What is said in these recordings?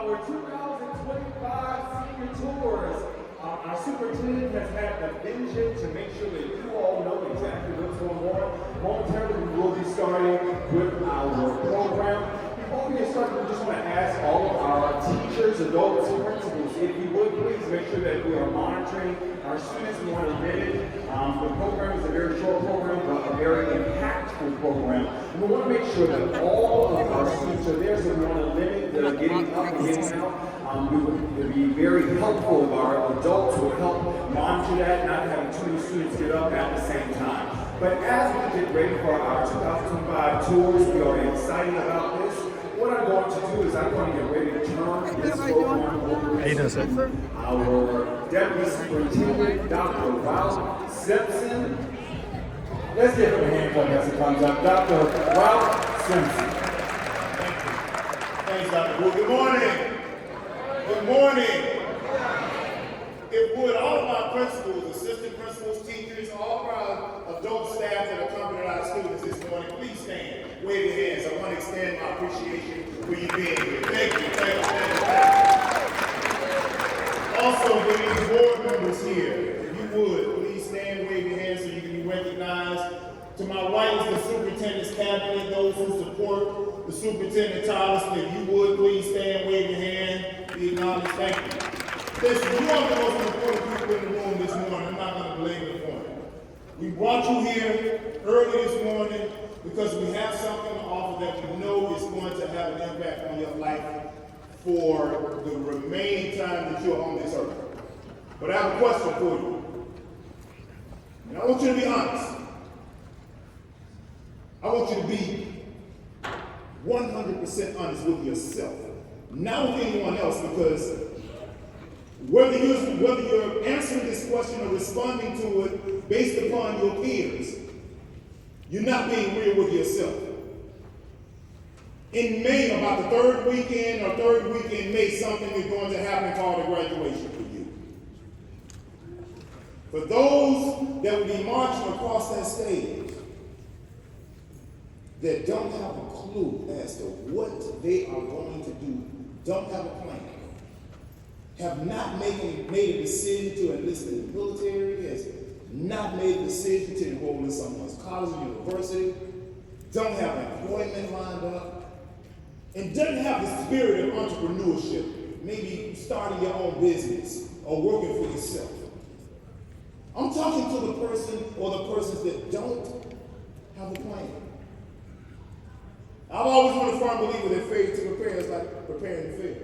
our 2025 senior tours. Our superintendent has had the vision to make sure that you all know exactly what's going on. Momentarily, we will be starting with our program. Before we get started, we just want to ask all of our teachers, adults, principals, if you would please make sure that we are monitoring our students. We want to limit. The program is a very short program, but a very impactful program. And we want to make sure that all of our students are there, so we want to limit the getting up and getting out. It would be very helpful if our adults would help monitor that, not having too many students get up at the same time. But as we get ready for our 2025 tours, we are excited about this. What I'm going to do is I'm going to get ready to turn this program over to our Deputy Superintendent, Dr. Ralph Simpson. Let's give him a hand clap as he comes up. Dr. Ralph Simpson. Thank you. Thanks, Dr. Wood. Good morning. Good morning. If would, all of my principals, assistant principals, teachers, all of our adult staff that accompanied our students this morning, please stand. Wave your hands. I want to extend my appreciation for you being here. Thank you. Also, for these board members here, if you would, please stand, wave your hands so you can be recognized. To my right is the superintendent's cabinet, those who support the superintendent tirelessly. If you would, please stand, wave your hand, be acknowledged. Thank you. Listen, you are the most important people in the room this morning. I'm not going to belabor the point. We brought you here early this morning because we have something to offer that we know is going to have an impact on your life for the remaining time that you're on this earth. But I have a question for you. And I want you to be honest. I want you to be 100% honest with yourself, not with anyone else, because whether you're answering this question or responding to it based upon your peers, you're not being real with yourself. In May, about the third weekend in May, something is going to happen called a graduation for you. For those that will be marching across that stage that don't have a clue as to what they are going to do, don't have a plan, have not made a decision to enlist in the military, has not made a decision to enroll in someone's college or university, don't have employment lined up, and doesn't have the spirit of entrepreneurship, maybe starting your own business or working for yourself. I'm talking to the person or the persons that don't have a plan. I've always been a firm believer that failure to prepare is like preparing to fail.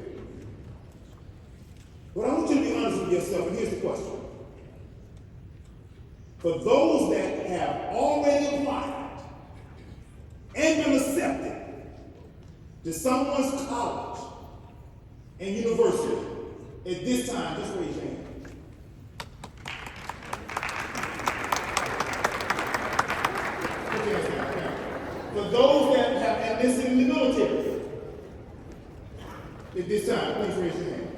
But I want you to be honest with yourself, and here's the question. For those that have already applied and been accepted to someone's college and university, at this time, just raise your hand. Put your hands down. For those that have enlisted in the military, at this time, please raise your hand.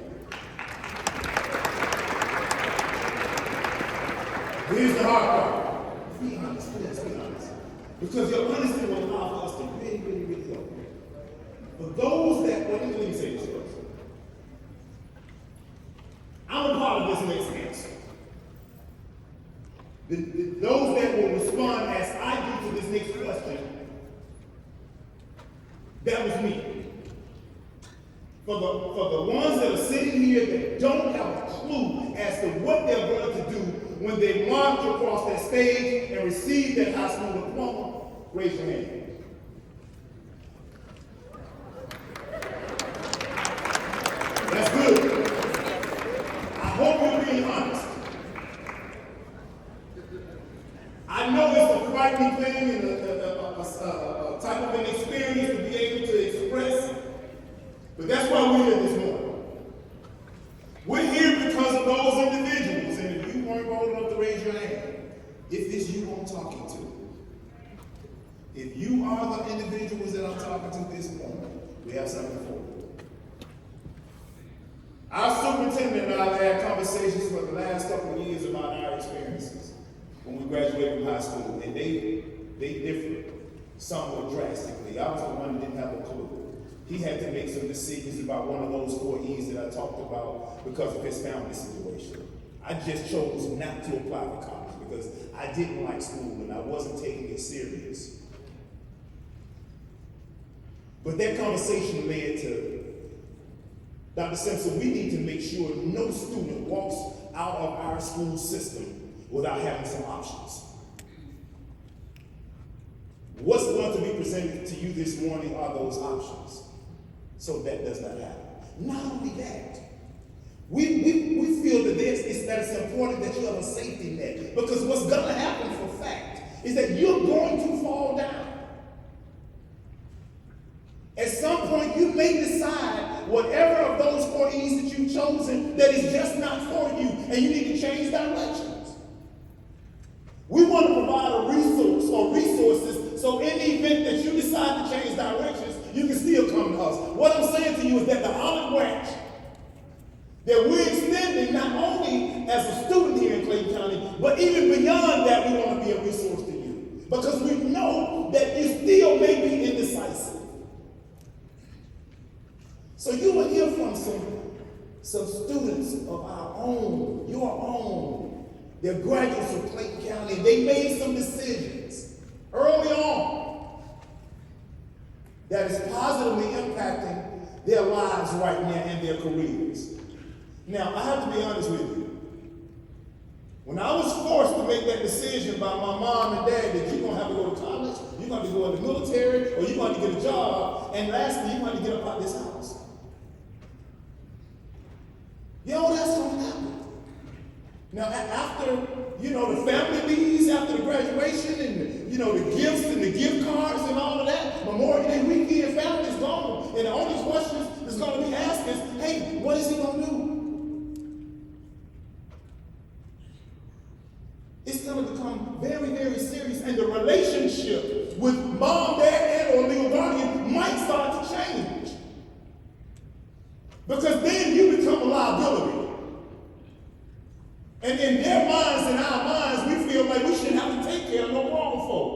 Here's the hard part. Be honest, please be honest. Because your honesty will allow us to really, really, really help. For those that, well, let me say this first. I'm a part of this next answer. Those that will respond as I do to this next question, that was me. For the ones that are sitting here that don't have a clue as to what they're going to do when they march across that stage and receive that high school diploma, raise your hand. That's good. I hope you're being honest. I know it's a frightening thing and a type of an experience to be able to express, but that's why we're here this morning. We're here because of those individuals, and if you weren't bold enough to raise your hand, if it's you I'm talking to, if you are the individuals that I'm talking to this morning, we have something for you. Our superintendent and I have had conversations for the last couple of years about our experiences when we graduated from high school, and they differ somewhat drastically. I was the one that didn't have a clue. he had to make some decisions about one of those 4 E's that I talked about because of his family situation. I just chose not to apply for college because I didn't like school and I wasn't taking it serious. But that conversation led to, Dr. Simpson, we need to make sure no student walks out of our school system without having some options. What's going to be presented to you this morning are those options, so that does not happen. Not only that, we feel that it's important that you have a safety net, because what's going to happen for fact is that you're going to fall down. At some point, you may decide whatever of those 4 E's that you've chosen that is just not for you, and you need to change directions. We want to provide a resource or resources so in the event that you decide to change directions, you can still come to us. What I'm saying to you is that the olive branch that we're extending, not only as a student here in Clayton County, but even beyond that, we want to be a resource to you. Because we know that you still may be indecisive. So you will hear from some students of our own, your own. They're graduates of Clayton County. They made some decisions early on that is positively impacting their lives right now and their careers. Now, I have to be honest with you. When I was forced to make that decision by my mom and dad that you're going to have to go to college, you're going to go in the military, or you're going to get a job, and lastly, you're going to get up out of this house. You know, that's going to happen. Now, after, the family leaves, after the graduation, and, the gifts and the gift cards and all of that, Memorial Day weekend, family's gone. And the only question that's going to be asked is, hey, what is he going to do? It's going to become very, very serious, and the relationship with mom, dad, and or legal guardian might start to change. Because then you become a liability. And in their minds and our minds, we feel like we shouldn't have to take care of no grown folk.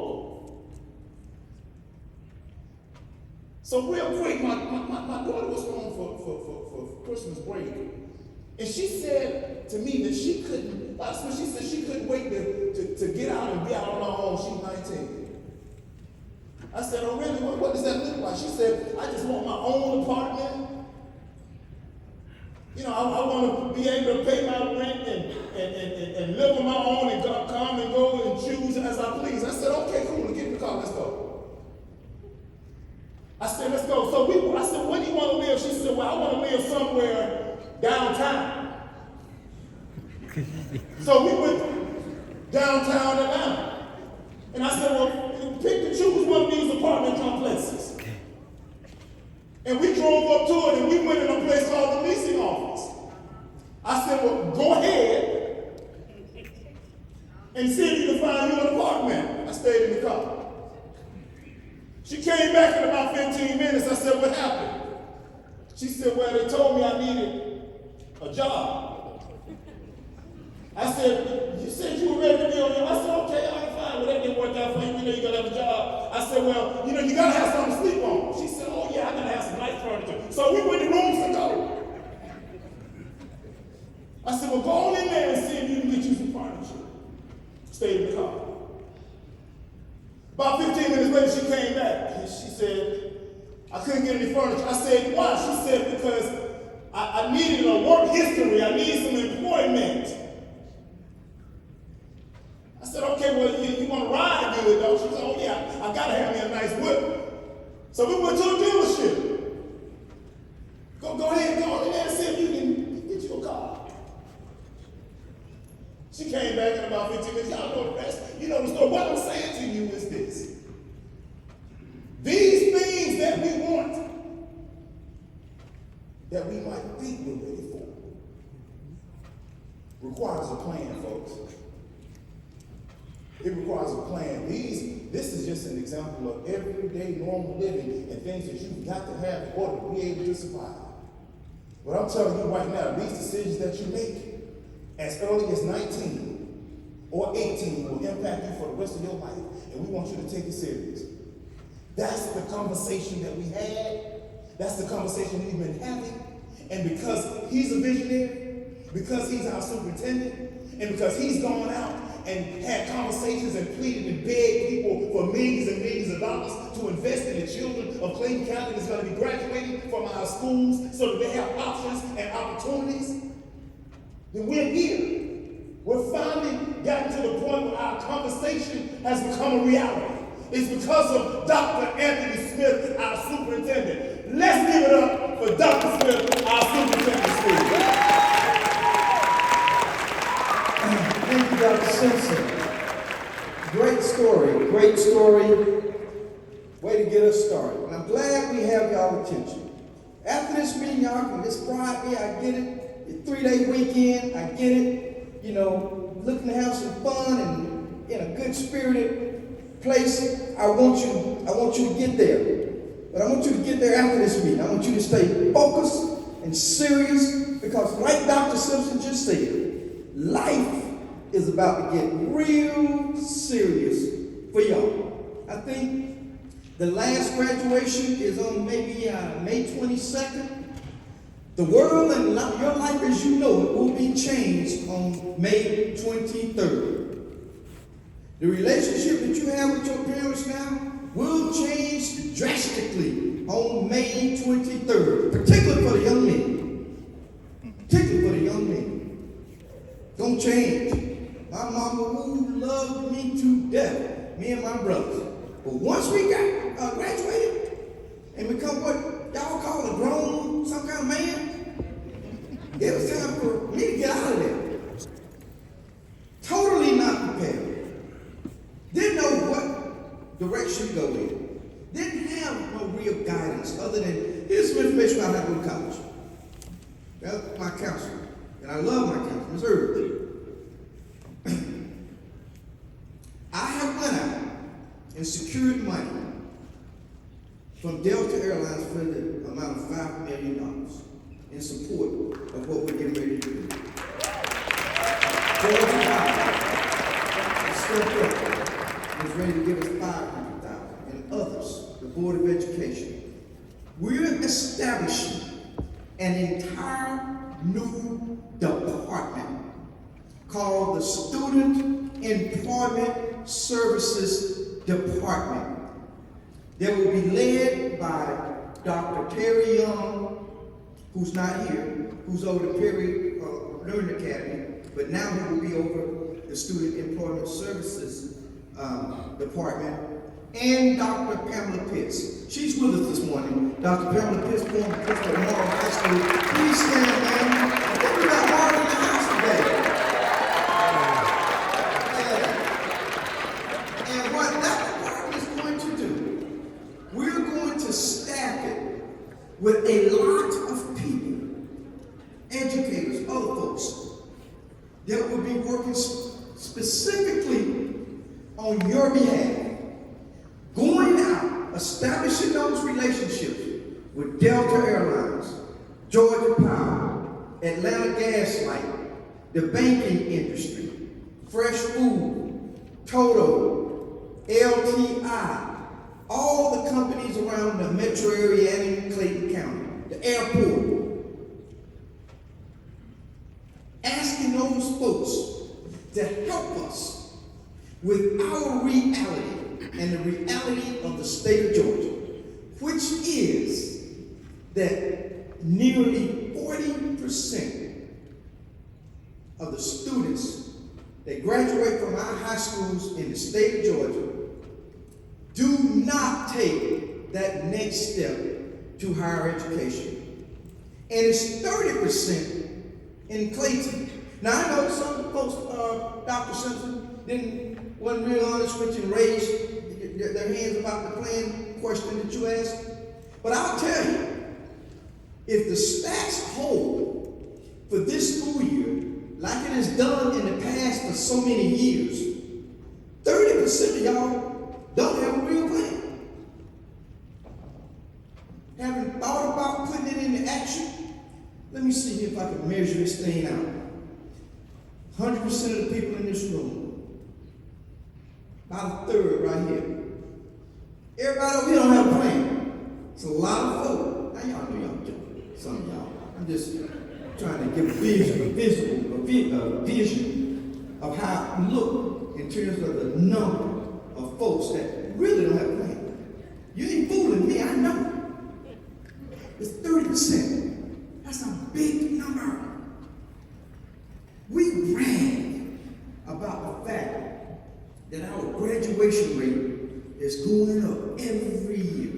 So real quick, my daughter was home for Christmas break. And she said to me that she couldn't, she said she couldn't wait to get out and be out on her own. She's 19. I said, oh really, what does that look like? She said, I just want my own apartment. I want to be able to pay my rent and live on my own and come and go and choose as I please. I said, okay, cool, get in the car, let's go. I said, let's go. So I said, where do you want to live? She said, well, I want to live somewhere downtown. So we went downtown Atlanta. And I said, well, pick and choose one of these apartment complexes. And we drove up to it, and we went in a place called the leasing office. I said, well, go ahead and see if you can find you an apartment. I stayed in the car. She came back in about 15 minutes. I said, what happened? She said, well, they told me I needed a job. I said, you said you were ready to be on your own. I said, okay, all right, fine. Well, that didn't work out for you. You got to have a job. I said, well, you got to have something to sleep on. She said, oh, yeah, I got to have some nice furniture. So we went to rooms to go. I said, well, go on in there and see if you can get you some furniture. Stayed in the car. About 15 minutes later, she came back. And she said, I couldn't get any furniture. I said, why? She said, because I needed a work history. I needed some employment. I said, okay, well, you want to ride good, though? She said, oh, yeah, I got to have me a nice whip. So we went to a dealership. Go ahead, go on in there and see if you can get you a car. She came back in about 15 minutes. Y'all know the rest. You know the story. What I'm saying to you is this. These things that we want, that we might think we're ready for, requires a plan, folks. It requires a plan. This is just an example of everyday normal living and things that you've got to have in order to be able to survive. But I'm telling you right now, these decisions that you make as early as 19 or 18 will impact you for the rest of your life, and we want you to take it serious. That's the conversation that we had. That's the conversation we've been having. And because he's a visionary, because he's our superintendent, and because he's gone out and had conversations and pleaded and begged people for millions and millions of dollars to invest in the children of Clayton County that's going to be graduating from our schools so that they have options and opportunities, then we're here. We're finally gotten to the point where our conversation has become a reality. It's because of Dr. Anthony Smith, our superintendent. Let's give it up for Dr. Smith, our superintendent. Thank you, Dr. Simpson. Great story, great story. Way to get us started. And I'm glad we have y'all attention. After this meeting, y'all can, this Friday, I get it. Your 3-day weekend, I get it. You know, looking to have some fun and in a good spirited place. I want you to get there. But I want you to get there after this meeting. I want you to stay focused and serious because like Dr. Simpson just said, life is about to get real serious for y'all. I think the last graduation is on maybe May 22nd. The world and your life as you know it will be changed on May 23rd. The relationship that you have with your parents now will change drastically on May 23rd, particularly for the young men. Particularly for the young men. Don't change. My mama loved me to death, me and my brothers. But once we got graduated and become what y'all call a grown, some kind of man, it was time for me to get out of there. Totally not prepared. Didn't know what direction to go in. Didn't have no real guidance other than here's some information about how to go to college. That's my counselor. And I love my counselor, Ms. Irving. I have went out and secured money from Delta Airlines for the amount of $5 million in support of what we're getting ready to do. Georgia Power stepped up and is ready to give us $500,000 and others, the Board of Education. We're establishing an entire new department called the Student Employment Services Department that will be led by Dr. Terry Young, who's not here, who's over the Perry Learning Academy, but now he will be over the Student Employment Services Department, and Dr. Pamela Pitts. She's with us this morning. Dr. Pamela Pitts, former principal of Morrow High School. Please stand, man. I think we got Marvin in the house today. And what that department is going to do, we're going to staff it with a lot of people, educators, other folks, that will be working specifically on your behalf, going out, establishing those relationships with Delta Airlines, Georgia Power, Atlanta Gas Light, the banking industry, Fresh Food, Toto, LTI, all the companies around the metro area and in Clayton County, the airport. Asking those folks to help us with our reality and the reality of the state of Georgia, which is that nearly 40% of the students that graduate from our high schools in the state of Georgia do not take that next step to higher education. And it's 30% in Clayton. Now I know some folks, Dr. Simpson, wasn't real honest with you and raised their hands about the plan question that you asked. But I'll tell you, if the stats hold for this school year, like it has done in the past for so many years, 30% of y'all don't have a real plan. Haven't thought about putting it into action. Let me see if I can measure this thing out. 100% of the people in this room, about a third right here. Everybody over here don't have a plan. It's a lot of folk. now y'all know y'all joking, some of y'all. I'm just trying to give a vision of how it look in terms of the number of folks that really don't have a plan. You ain't fooling me, I know. It's 30%. That's a big number. We brag about the fact that our graduation rate is going up every year.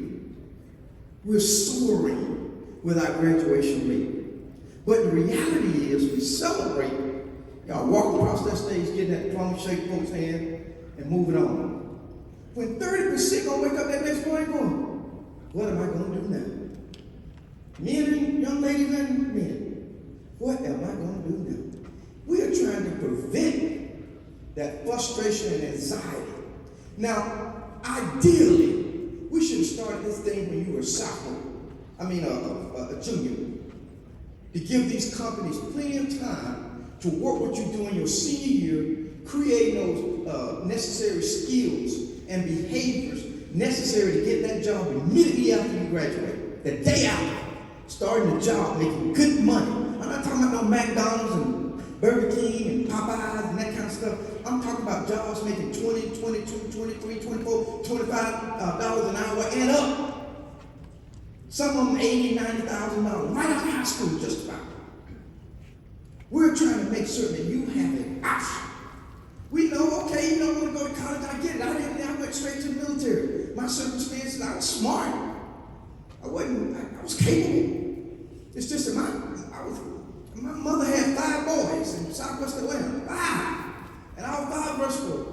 We're soaring with our graduation rate. But the reality is we celebrate. Y'all walking across that stage, getting that diploma, shaking folks' hand, and moving on. When 30% gonna wake up that next morning going, what am I gonna do now? Men and young ladies and men, what am I gonna do now? We are trying to prevent that frustration and anxiety. Now, ideally, we should have started this thing when you were a junior, to give these companies plenty of time to work what you do in your senior year, creating those necessary skills and behaviors necessary to get that job immediately after you graduate. The day after, starting the job, making good money. I'm not talking about no McDonald's and Burger King and Popeyes and that kind of stuff. I'm talking about jobs making $20, $22, $23, $24, $25 an hour and up. Some of them $80,000, $90,000 right out of high school just about. We're trying to make sure that you have an option. We know, okay, you don't want to go to college, I get it. I went straight to the military. My circumstances, I was smart. I was capable. It's just that my mother had 5 boys in Southwest Atlanta, 5. And all 5 of us were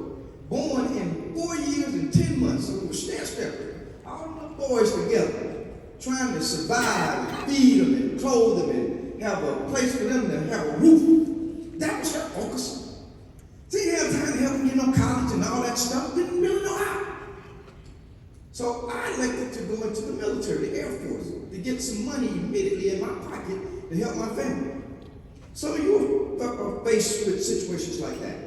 born in 4 years and 10 months, so we were stair-stepping. All the boys together, trying to survive and feed them and clothe them and have a place for them to have a roof. That was her focus. She didn't have time to help them get no college and all that stuff. Didn't really know how. So I elected to go into the military, the Air Force, to get some money immediately in my pocket to help my family. Some of you are faced with situations like that.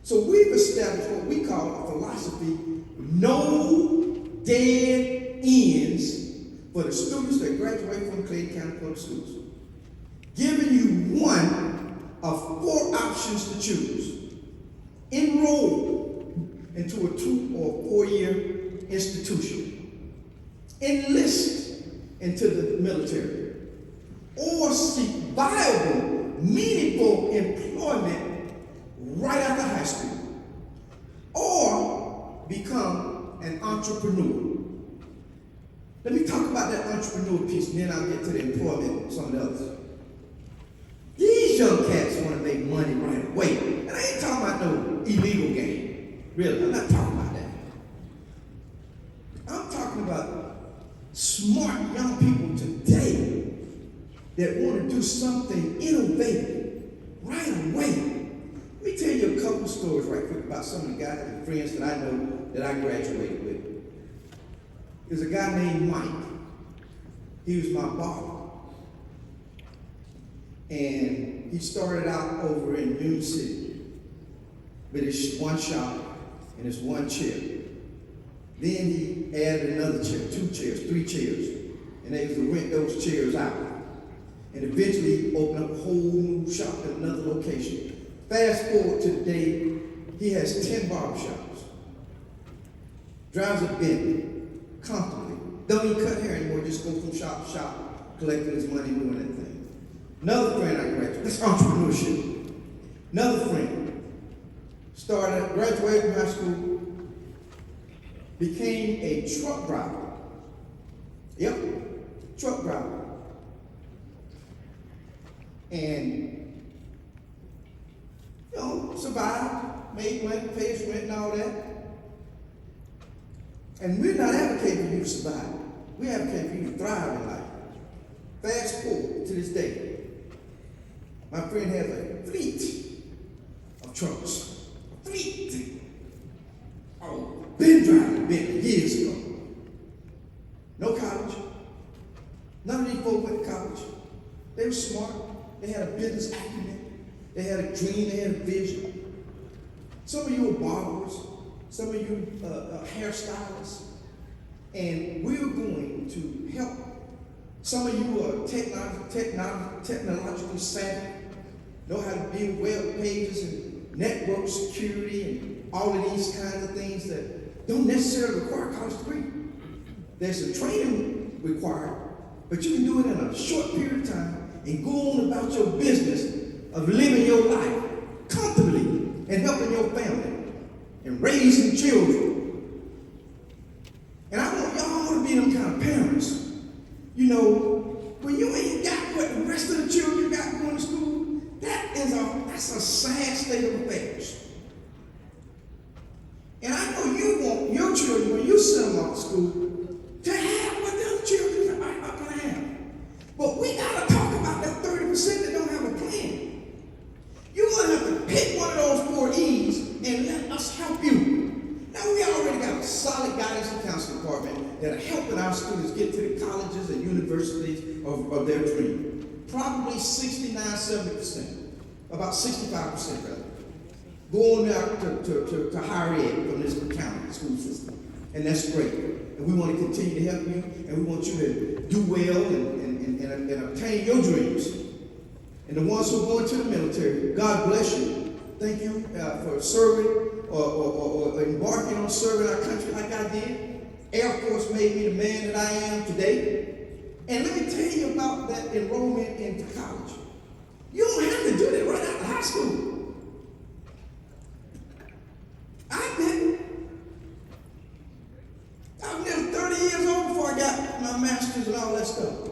So we've established what we call a philosophy: no dead ends for the students that graduate from Clayton County Public Schools. Giving you one of 4 options to choose. Enroll into a 2 or 4 year institution. Enlist into the military. Or seek viable, meaningful employment right after high school. Or become an entrepreneur. Let me talk about that entrepreneur piece, and then I'll get to the employment, some of the others. These young cats want to make money right away. And I ain't talking about no illegal game. Really, I'm not talking about that. I'm talking about smart young people today that want to do something innovative right away. Let me tell you a couple stories right quick about some of the guys and friends that I know that I graduated with. There's a guy named Mike. He was my barber. And he started out over in Union City with his one shop and his one chair. Then he added another chair, 2 chairs, 3 chairs. And they used to rent those chairs out. And eventually he opened up a whole new shop at another location. Fast forward to today, he has 10 barbershops. Drives a Bentley, comfortably. Don't even cut hair anymore, just go from shop to shop, collecting his money, doing that thing. Another friend I graduated, that's entrepreneurship. Another friend graduated from high school, became a truck driver. Yep, truck driver. And, survived, made money, paid his rent and all that. And we're not advocating for you to survive. We advocate for you to thrive in life. Fast forward to this day. My friend has a fleet of trucks. A fleet. Oh, been driving Bentley years ago. No college. None of these folks went to college. They were smart. They had a business acumen. They had a dream. They had a vision. Some of you are barbers. Some of you hairstylists. And we're going to help Some of you are technologically savvy, know how to build web pages and network security and all of these kinds of things that don't necessarily require a college degree. There's a training required, but you can do it in a short period of time and go on about your business of living your life comfortably and helping your family and raising children. And I want y'all to be them kind of parents. You know, when you ain't got what the rest of the children got going to school, that's a sad state of affairs. And I know you want your children, when you send them off to school, to have what the other children are going to have. But we got to talk about that 30% that don't have a plan. You're going to have to pick one of those 4 E's and let us help you. Now, we already got a solid guidance and counseling department that are helping our students get to the colleges and universities of their dream. Probably 69, 70%, about 65% rather. Going out to higher ed from this county school system. And that's great. And we want to continue to help you, and we want you to do well and obtain your dreams. And the ones who are going to the military, God bless you. Thank you for serving or embarking on serving our country like I did. Air Force made me the man that I am today. And let me tell you about that enrollment into college. You don't have to do that right out of high school. I didn't. I was nearly 30 years old before I got my master's and all that stuff.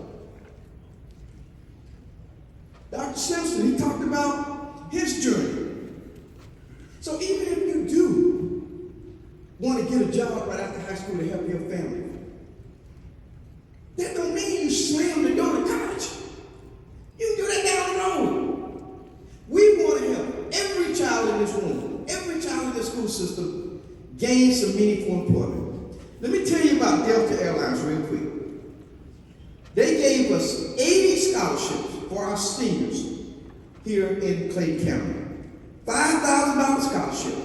Dr. Simpson, he talked about his journey. So even if you do want to get a job right after high school to help your family, that don't mean you slam the door to college. You can do that down the road. We want to help every child in this room, every child in the school system gain some meaningful employment. Let me tell you about Delta Airlines real quick. They gave us 80 scholarships for our seniors here in Clayton County. $5,000 scholarship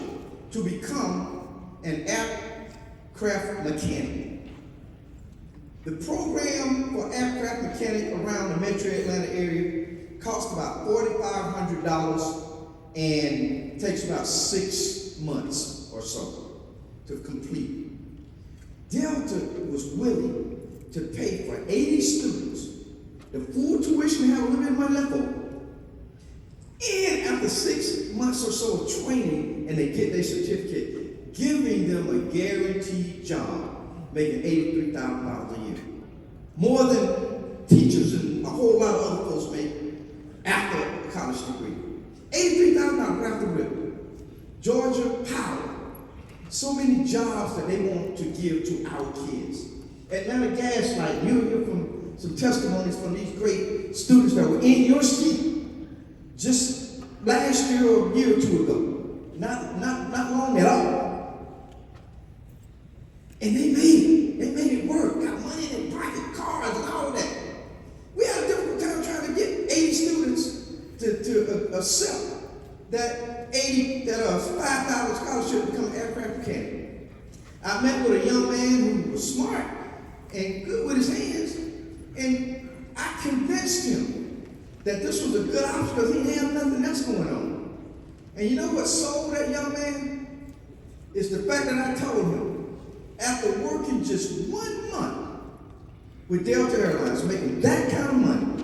to become an aircraft mechanic. The program for aircraft mechanic around the metro Atlanta area costs about $4,500 and takes about 6 months or so to complete. Delta was willing to pay for 80 students the full tuition and have a little bit of money left over. And after 6 months or so of training and they get their certificate, giving them a guaranteed job, making $83,000 a year. More than teachers and a whole lot of other folks make after a college degree. $83,000 right off the rip. Georgia Power. So many jobs that they want to give to our kids. Atlanta Gaslight, you'll hear from some testimonies from these great students that were in your seat just last year or a year or two ago. Not long at all. And they made it. They made it work. Got money in their pocket, cars and all that. We had a difficult time trying to get 80 students to accept that $5,000 scholarship to become an aircraft mechanic. I met with a young man who was smart and good with his hands, and I convinced him that this was a good option because he didn't have nothing else going on. And you know what sold that young man? It's the fact that I told him, after working just 1 month with Delta Airlines, making that kind of money,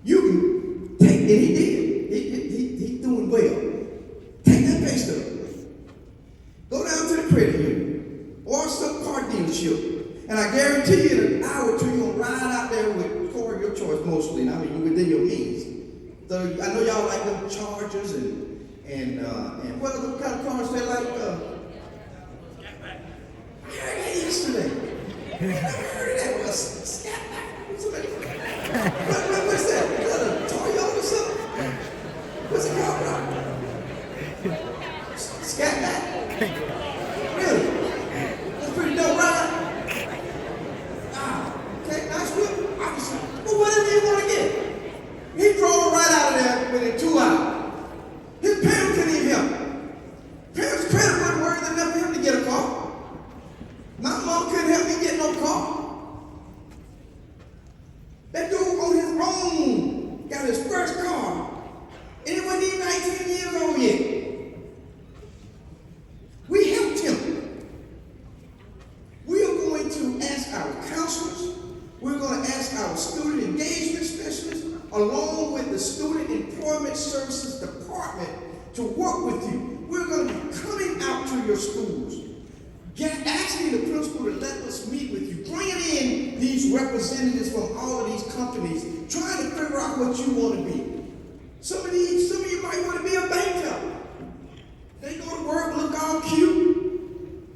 you can take, and he did. He's doing well. Take that pay stub. Go down to the credit union or some car dealership, and I guarantee you in an hour or two, you're going to ride out there with a car of your choice mostly. And I mean, you're within your means. So I know y'all like them Chargers and what other kind of cars they like? I heard that yesterday. I heard that. What's that? Is that a Toyota or something? What's it called, bro? Scatback? Really? That's pretty dope, right? Ah, okay, nice whip. Obviously. Well, whatever you want to get. He drove right out of there within 2 hours. His parents couldn't even help him. Parents' credit wasn't worth enough for him to get a car. My mom couldn't help me get no car. the Student Employment Services Department to work with you. We're going to be coming out to your schools, asking the principal to let us meet with you, bringing in these representatives from all of these companies, trying to figure out what you want to be. Some of you might want to be a bank teller. They go to work, look all cute,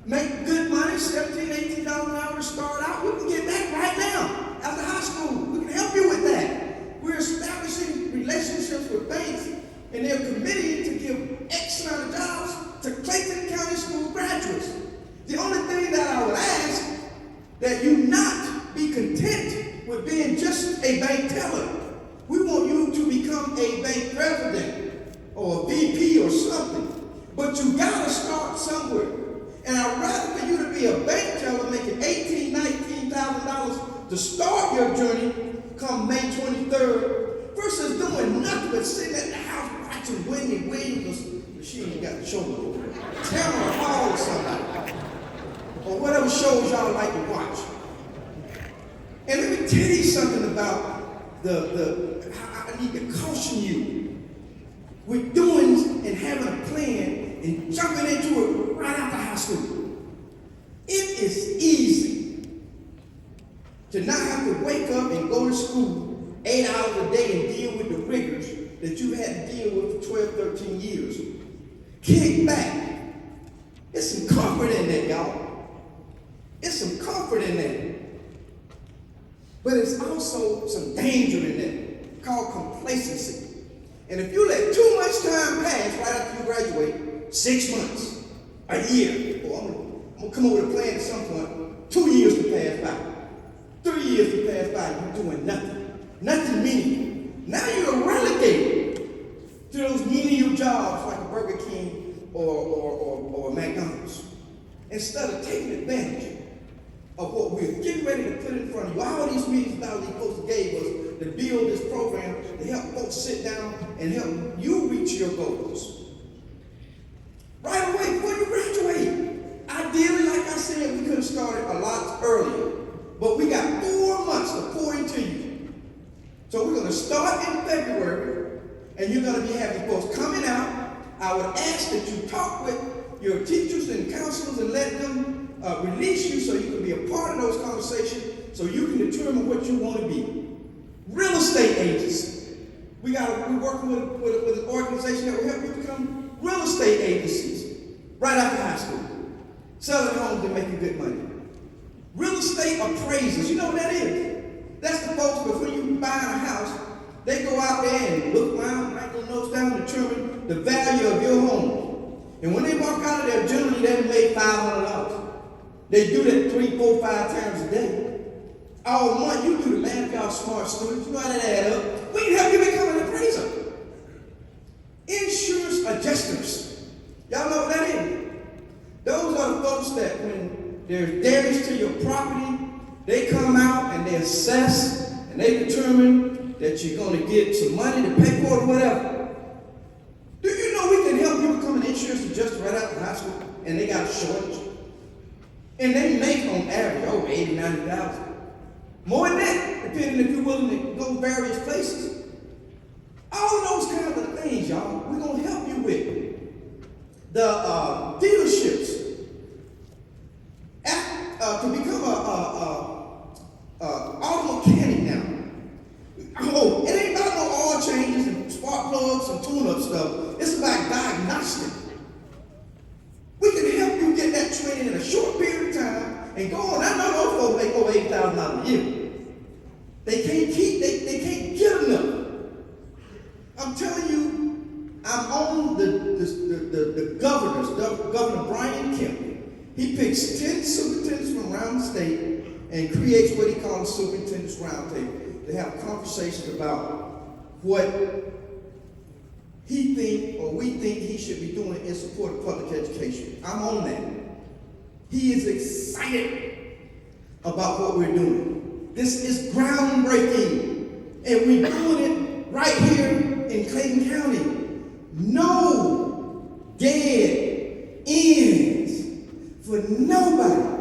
make good money, $17, $18 an hour to start out. We can get that right now after high school. We can help you with that. We're establishing relationships with banks, and they're committed to give X amount of jobs to Clayton County School graduates. The only thing that I would ask, that you not be content with being just a bank teller. We want you to become a bank president or a VP or something. But you gotta start somewhere. And I'd rather for you to be a bank teller making $18,000, $19,000 to start your journey come May 23rd versus doing nothing but sitting at the house watching Wendy Williams, but she ain't got the show over there. Tamara Hall or something. Or whatever shows y'all like to watch. And let me tell you something about I need to caution you with doing and having a plan and jumping into it right after high school. It is easy to not have to wake up and go to school 8 hours a day and deal with the rigors that you've had to deal with for 12, 13 years. Kick back. There's some comfort in that, y'all. There's some comfort in that. But it's also some danger in that, called complacency. And if you let too much time pass right after you graduate, 6 months, a year, I'm gonna come up with a plan at some point, 2 years to pass by, 3 years to pass by, you're doing nothing meaningful. Now you're relegated to those menial jobs like a Burger King or a McDonald's. Instead of taking advantage of what we're getting ready to put in front of you. All these meetings that these folks gave us to build this program to help folks sit down and help you reach your goals. Right away, before you graduate. Ideally, like I said, we could have started a lot earlier, but we got 4 months to pour into you. So we're going to start in February, and you're going to be having folks coming out. I would ask that you talk with your teachers and counselors and let them release you so you can be a part of those conversations so you can determine what you want to be. Real estate agents. We're working with an organization that will help you become real estate agencies right after high school. Selling homes and making good money. Real estate appraisers. You know what that is? That's the folks before you buy a house, they go out there and look around, write their notes down, and determine the value of your home. And when they walk out of there, generally they made $500. They do that 3, 4, 5 times a day. All month, you do the math, y'all smart students. You know how that add up. We can help you become an appraiser. Insurance adjusters. Y'all know what that is? Those are the folks that when there's damage to your property, they come out and they assess and they determine that you're going to get some money to pay for it or whatever. Do you know we can help you become an insurance adjuster right after high school and they got a shortage? And they make on average, 80, 90,000. More than that, depending if you're willing to go various places. All of those kinds of things, y'all, we're going to help you with. The dealerships. To become auto mechanic now. Oh, it ain't about no oil changes and spark plugs and tune-up stuff. It's about diagnostic. We can help you get that training in a short period of time and go on. I know those folks make over $8,000 a year. They can't get enough. I'm telling you, I'm on the Governor Brian Kemp. He picks 10 superintendents from around the state and creates what he calls a superintendent's roundtable to have conversations about what he think or we think he should be doing in support of public education. I'm on that. He is excited about what we're doing. This is groundbreaking, and we're doing it right here in Clayton County. No dead ends for nobody.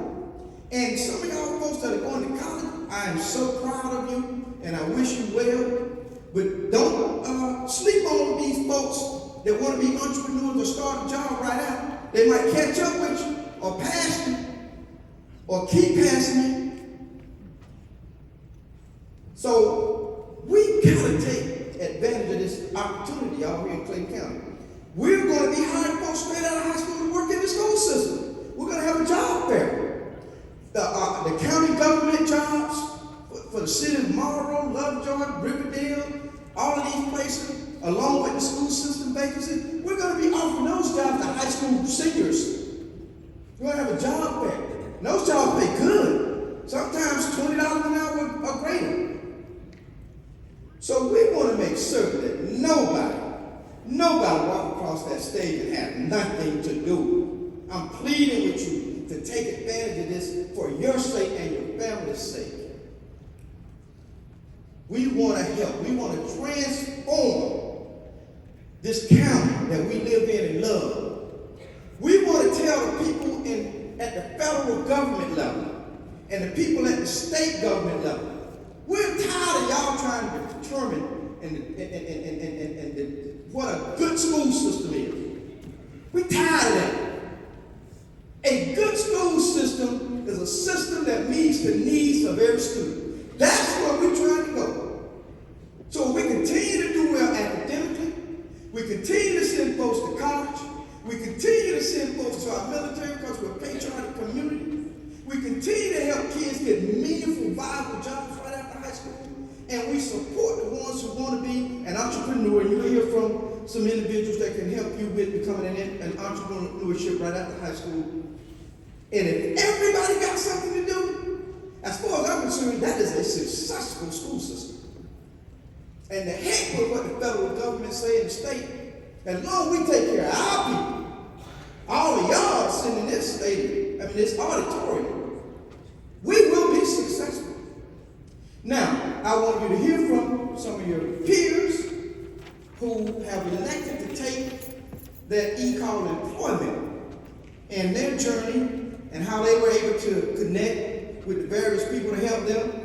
And some of y'all folks that are going to college, I am so proud of you, and I wish you well. that want to be entrepreneurs or start a job right out. They might catch up with you or pass you or keep passing you. So we gotta take advantage of this opportunity out here in Clayton County. We're going to be hiring folks straight out of high school to work in the school system. We're going to have a job fair. The county government jobs for the city of Marlboro, Lovejoy, Riverdale, all of these places, along with the school system vacancies, we're going to be offering those jobs to high school seniors. We're going to have a job fair. And those jobs pay good. Sometimes $20 an hour or greater. So we want to make certain that nobody walk across that stage and have nothing to do. I'm pleading with you to take advantage of this for your sake and your family's sake. We want to help. We want to transform this county that we live in and love. We want to tell the people at the federal government level and the people at the state government level, we're tired of y'all trying to determine what a good school system is. We're tired of that. A good school system is a system that meets the needs of every student. That's where we're trying to go. So we continue to do well academically. We continue to send folks to college. We continue to send folks to our military because we're a patriotic community. We continue to help kids get meaningful, viable jobs right after high school. And we support the ones who want to be an entrepreneur. And you'll hear from some individuals that can help you with becoming an entrepreneurship right after high school. And if everybody got something to do, as far as I'm concerned, that is a successful school system. And the heck with what the federal government say in the state, as long as we take care of our people, all of y'all sitting in this stadium, this auditorium, we will be successful. Now, I want you to hear from some of your peers who have elected to take that e-call employment and their journey and how they were able to connect with the various people to help them.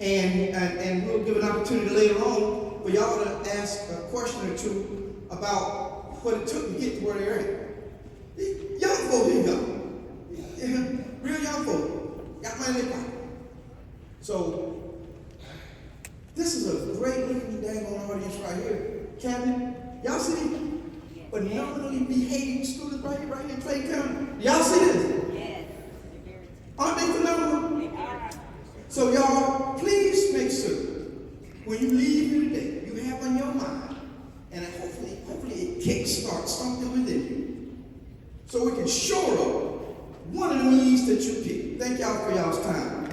And we'll give an opportunity later on for y'all to ask a question or two about what it took to get to where they're at. Young folk, here you go. Yeah, real young folk. Got money in their pocket. So, this is a great looking daggone audience right here. Cabinet, y'all see these phenomenally behaved students right here in Clayton County? Y'all see this? Yes. Aren't they phenomenal? They are. So y'all, please make sure when you leave here today, you have on your mind, and hopefully it kickstarts something within you, so we can shore up one of the needs that you pick. Thank y'all for y'all's time.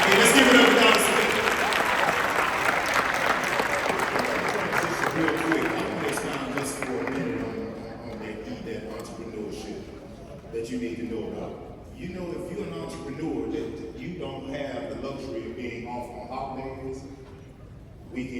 Hey, let's give it up, guys. Real quick, I want to expound just for a minute on that entrepreneurship that you need to know about. You know, if you're an entrepreneur, that you don't have the luxury of being off on holidays, weekends.